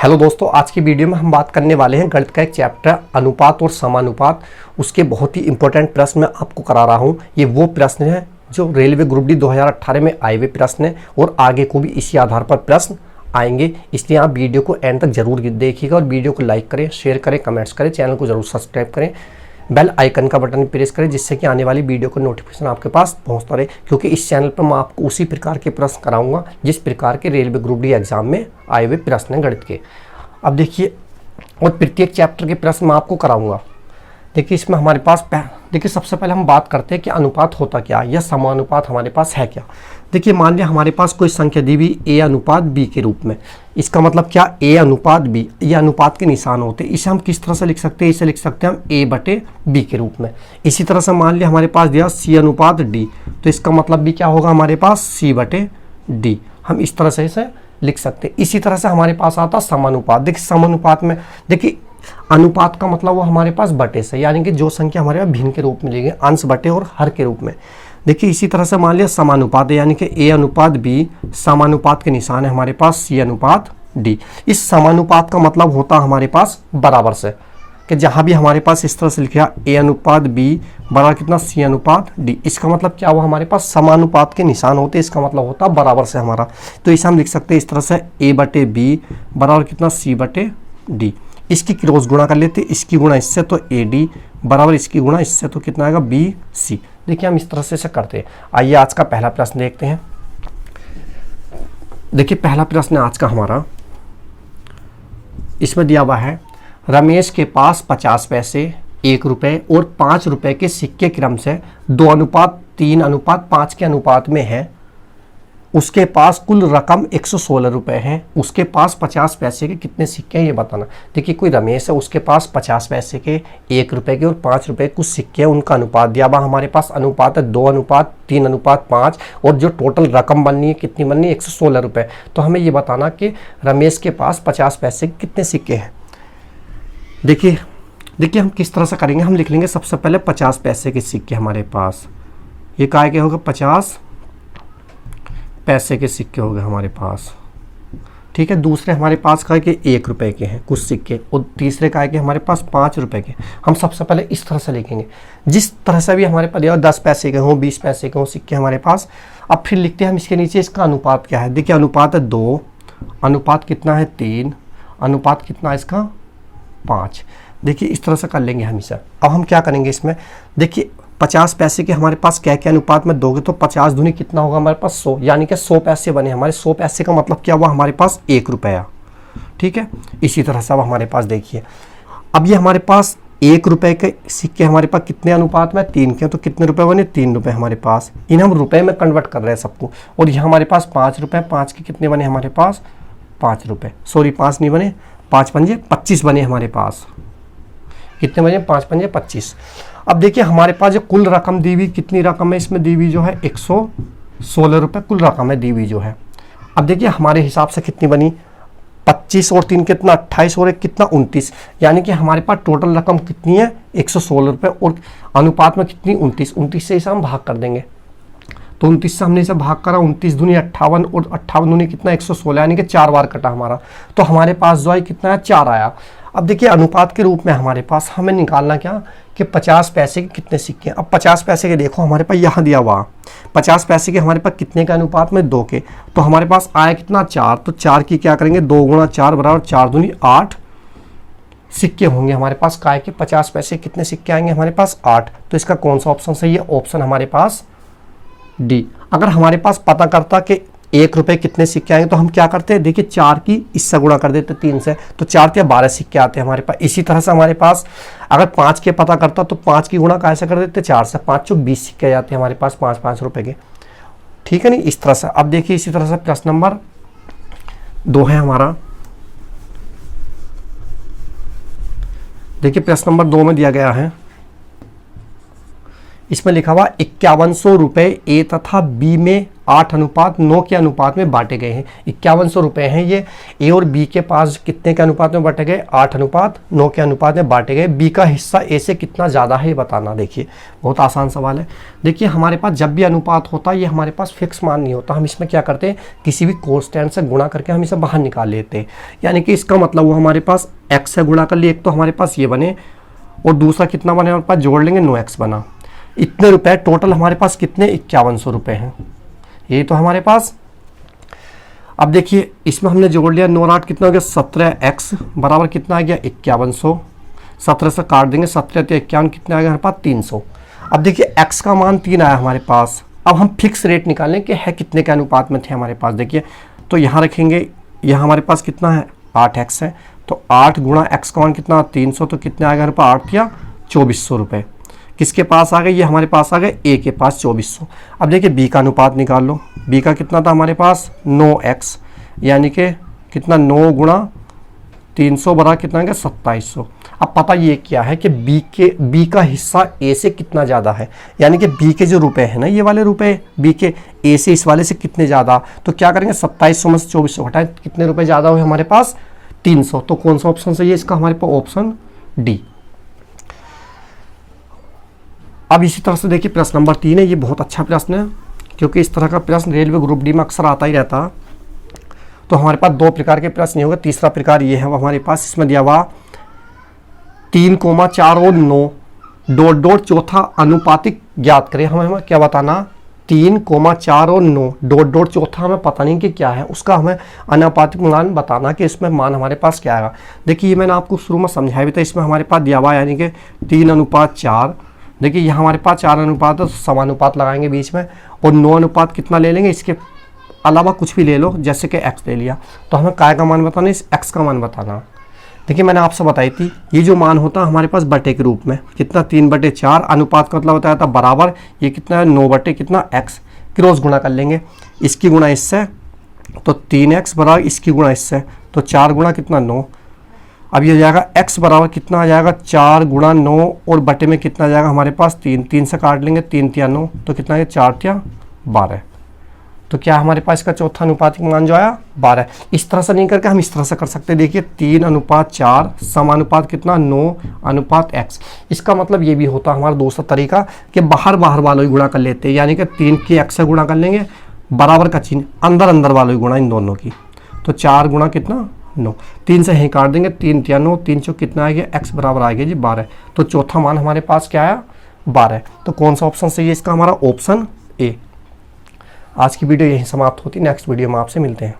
Hello दोस्तों, आज की वीडियो में हम बात करने वाले हैं गणित का एक चैप्टर अनुपात और समानुपात। उसके बहुत ही इंपॉर्टेंट प्रश्न मैं आपको करा रहा हूं। ये वो प्रश्न है जो रेलवे ग्रुप डी 2018 में आए हुए प्रश्न है और आगे को भी इसी आधार पर प्रश्न आएंगे। इसलिए आप वीडियो को एंड तक जरूर देखिएगा और वीडियो को लाइक करें, शेयर करें, कमेंट्स करें, चैनल को जरूर सब्सक्राइब करें, बेल आइकन का बटन प्रेस करें जिससे कि आने वाली वीडियो का नोटिफिकेशन आपके पास पहुंचता रहे। क्योंकि इस चैनल पर मैं आपको उसी प्रकार के प्रश्न कराऊंगा जिस प्रकार के रेलवे ग्रुप डी एग्जाम में आए हुए प्रश्न हैं गणित के। अब देखिए, और प्रत्येक चैप्टर के प्रश्न मैं आपको कराऊंगा। देखिए इसमें हमारे पास देखिए सबसे पहले हम बात करते हैं कि अनुपात होता क्या है या समानुपात हमारे पास है क्या। देखिए मान लिया हमारे पास कोई संख्या दी हुई a अनुपात b के रूप में। इसका मतलब क्या, a अनुपात b, ये अनुपात के निशान होते हैं। इसे हम किस तरह से लिख सकते हैं, इसे लिख सकते हैं हम a बटे b के रूप में। इसी तरह से मान लिया हमारे पास दिया c अनुपात d, तो इसका मतलब भी क्या होगा हमारे पास c बटे d। हम इस तरह से इसे लिख सकते हैं। इसी तरह से हमारे पास आता समानुपात। देखिए समानुपात में देखिए अनुपात का मतलब वो हमारे पास बटे से, यानी कि जो संख्या हमारे पास भिन्न के रूप में ली गई, अंश बटे और हर के रूप में। देखिए इसी तरह से मान लिया समानुपात है, यानी कि a अनुपात b, समानुपात के निशान है हमारे पास c अनुपात d। इस समानुपात का मतलब होता है हमारे पास बराबर से, कि जहां भी हमारे पास इस तरह से लिखा a अनुपात b बराबर कितना c अनुपात d। इसका मतलब क्या हुआ, हमारे पास समानुपात के निशान होते हैं, इसका मतलब होता है बराबर से हमारा। तो इसे हम लिख सकते हैं इस तरह से a बटे b बराबर कितना c बटे d। इसकी क्रॉस गुणा कर लेते हैं, इसकी गुणा इससे तो ad बराबर इसकी गुणा इससे तो कितना आएगा bc। देखिए हम इस तरह से करते हैं। आइए आज का पहला प्रश्न देखते हैं। देखिए पहला प्रश्न आज का हमारा, इसमें दिया हुआ है रमेश के पास 50 पैसे, 1 रुपये और 5 रुपये के सिक्के क्रम से 2:3:5 के अनुपात में है। उसके पास कुल रकम 116 रुपये है। उसके पास 50 पैसे के कितने सिक्के हैं ये बताना। देखिए कोई रमेश है, उसके पास 50 पैसे के, 1 रुपये के और 5 रुपये कुछ सिक्के हैं, उनका अनुपात दिया हुआ हमारे पास अनुपात है 2:3:5 और जो टोटल रकम बननी है कितनी बननी है 116 रुपये। तो हमें ये बताना कि रमेश के पास 50 पैसे के कितने सिक्के हैं। देखिए हम किस तरह से करेंगे, हम लिख लेंगे सबसे पहले 50 पैसे के सिक्के हमारे पास, ये काय के होगा 50 पैसे के सिक्के हो गए हमारे पास। ठीक है, दूसरे हमारे पास काय के 1 रुपये के हैं कुछ सिक्के, और तीसरे काय के हमारे पास 5 रुपये के। हम सबसे पहले इस तरह से लिखेंगे, जिस तरह से भी हमारे पास 10 पैसे के हों, 20 पैसे के हों सिक्के हमारे पास। अब फिर लिखते हैं हम इसके नीचे इसका अनुपात क्या है। देखिए अनुपात है 2, अनुपात कितना है 3, अनुपात कितना है इसका 5। देखिए इस तरह से कर लेंगे हम इसे। अब हम क्या करेंगे इसमें, देखिए 50 पैसे के हमारे पास क्या क्या अनुपात में दोगे तो 50 दूनी कितना होगा हमारे पास 100, यानी कि 100 पैसे बने हमारे। 100 पैसे का मतलब क्या हुआ हमारे पास 1 रुपया। ठीक है, इसी तरह से अब हमारे पास देखिए, अब ये हमारे पास 1 रुपये के सिक्के हमारे पास कितने अनुपात में 3 के, तो कितने रुपए बने 3 रुपये हमारे पास। इन हम रुपए में कन्वर्ट कर रहे हैं सबको। और ये हमारे पास 5 रुपये, 5 के कितने बने हमारे पास 5 रुपये, सॉरी 5 नहीं बने, 5 पंजे 25 बने हमारे पास। कितने बने 5 पंजे 25। अब देखिए हमारे पास जो कुल रकम दी हुई, कितनी रकम है इसमें दी हुई जो है 116 रुपये कुल रकम है दी हुई जो है। अब देखिए हमारे हिसाब से कितनी बनी 25 और 3 कितना 28 और 1 कितना 29, यानी कि हमारे पास टोटल रकम कितनी है 116 रुपये और अनुपात में कितनी 29 से इसे हम भाग कर देंगे। तो 29 से हमने इसे भाग करा, 29 दूनी 58 और 58 दूनी कितना 116, यानी कि 4 बार कटा हमारा। तो हमारे पास जो है कितना है 4 आया। अब देखिए अनुपात के रूप में हमारे पास हमें निकालना क्या कि 50 पैसे के कितने सिक्के हैं। अब 50 पैसे के देखो हमारे पास यहाँ दिया हुआ 50 पैसे के हमारे पास कितने के अनुपात में 2 के, तो हमारे पास आया कितना 4। तो 4 की क्या करेंगे 2 गुणा 4 बराबर 4 दूनी 8 सिक्के होंगे हमारे पास। काय के 50 पैसे कितने सिक्के आएंगे हमारे पास 8। तो इसका कौन सा ऑप्शन सही है, ऑप्शन हमारे पास डी। अगर हमारे पास पता करता कि 1 रुपये कितने सिक्के आएंगे तो हम क्या करते हैं, देखिए 4 की इससे गुणा कर देते 3 से, तो 4 के 12 सिक्के आते हैं हमारे पास। इसी तरह से हमारे पास अगर 5 के पता करता तो 5 की गुणा कैसे कर देते 4 से, 5 चौक 20 सिक्के आते हैं हमारे पास 5-5 रुपये के। ठीक है नहीं, इस तरह से। अब देखिए इसी तरह से प्रश्न नंबर 2 है हमारा। देखिए प्रश्न नंबर 2 में दिया गया है, इसमें लिखा हुआ 5100 रुपये ए तथा बी में 8:9 के अनुपात में बांटे गए हैं। 5100 रुपये हैं ये। ए और बी के पास कितने के अनुपात में बांटे गए? 8:9 के अनुपात में बांटे गए। बी का हिस्सा ए से कितना ज़्यादा है ये बताना। देखिए बहुत आसान सवाल है। देखिए हमारे पास जब भी अनुपात होता है ये हमारे पास फिक्स मान नहीं होता, हम इसमें क्या करते हैं किसी भी कांस्टेंट से गुणा करके हम इसे बाहर निकाल लेते हैं। यानी कि इसका मतलब वो हमारे पास x से गुणा कर लिए, एक तो हमारे पास ये बने और दूसरा कितना बने हमारे पास, जोड़ लेंगे 9x बना। इतने रुपए टोटल हमारे पास कितने? 5100 रुपये हैं ये तो हमारे पास। अब देखिए इसमें हमने जोड़ लिया 9 और 8 कितना हो गया 17x बराबर कितना आ गया 5100। 17 से काट देंगे, 17 तो 51 कितना आ गया हमारे पास 300। अब देखिए x का मान 3 आया हमारे पास। अब हम फिक्स रेट निकालें कि है कितने के अनुपात में थे हमारे पास। देखिए तो यहाँ रखेंगे, यहाँ हमारे पास कितना है 8x है, तो 8 गुणा x का मान कितना 300, तो कितने आ गए हमारे पास 8 या 2400 रुपये। किसके पास आ गए? ये हमारे पास आ गए ए के पास 2400। अब देखिए बी का अनुपात निकाल लो। बी का कितना था हमारे पास 9x, यानी कि कितना 9 गुणा 300 बराबर कितना है 2700। अब पता ये क्या है कि बी का हिस्सा ए से कितना ज़्यादा है, यानी कि बी के जो रुपए हैं ना ये वाले रुपए बी के ए से इस वाले से कितने ज़्यादा, तो क्या करेंगे 2700 में से 2400 हटाएं, कितने रुपए ज़्यादा हुए हमारे पास 300। तो कौन सा ऑप्शन सही है इसका? हमारे पास ऑप्शन डी। अब इसी तरह से देखिए प्रश्न नंबर 3 है। ये बहुत अच्छा प्रश्न है क्योंकि इस तरह का प्रश्न रेलवे ग्रुप डी में अक्सर आता ही रहता है। तो हमारे पास 2 प्रकार के प्रश्न होगा। तीसरा प्रकार ये है हमारे पास, इसमें दिया हुआ 3,4 और 9 डॉट डॉट चौथा अनुपातिक ज्ञात करें। हमें क्या बताना? 3,4 और 9 डॉट डॉट चौथा हमें पता नहीं कि क्या है, उसका हमें अनुपातिक मान बताना कि इसमें मान हमारे पास क्या आएगा। देखिए ये मैंने आपको शुरू में समझाया भी था। इसमें हमारे पास दिया हुआ यानी कि 3:4। देखिए यहाँ हमारे पास 4 अनुपात है तो समानुपात लगाएंगे बीच में, और 9 अनुपात कितना ले लेंगे, इसके अलावा कुछ भी ले लो, जैसे कि x ले लिया। तो हमें काय का मान बताना, इस x का मान बताना। देखिए मैंने आपसे बताई थी ये जो मान होता है हमारे पास बटे के रूप में, कितना 3/4 अनुपात का मतलब बताया था बराबर, ये कितना है 9 बटे कितना x, क्रॉस गुणा कर लेंगे, इसकी गुणा इससे तो 3x बराबर इसकी गुणा इससे तो 4 गुणा कितना 9। अब ये जाएगा x बराबर कितना आ जाएगा 4 गुणा 9 और बटे में कितना आ जाएगा हमारे पास 3, 3 से काट लेंगे 3 तिया 9 तो कितना है 4 तिया 12। तो क्या हमारे पास इसका चौथा अनुपातिक मान जो आया 12। इस तरह से नहीं करके हम इस तरह से कर सकते हैं। देखिए 3:4 समानुपात कितना 9:x। इसका मतलब ये भी होता है हमारा दूसरा तरीका कि बाहर बाहर वालों ही गुणा कर लेते हैं, यानी कि 3 की x से गुणा कर लेंगे, बराबर का चिन्ह अंदर अंदर वालों ही गुणा इन दोनों की, तो 4 गुणा कितना 9, 3 से यहीं काट देंगे 3 तिया 9, 3 चौक कितना आ गया x बराबर आ गया जी 12। तो चौथा मान हमारे पास क्या आया 12। तो कौन सा ऑप्शन सही है इसका? हमारा ऑप्शन ए। आज की वीडियो यहीं समाप्त होती है, नेक्स्ट वीडियो में आपसे मिलते हैं।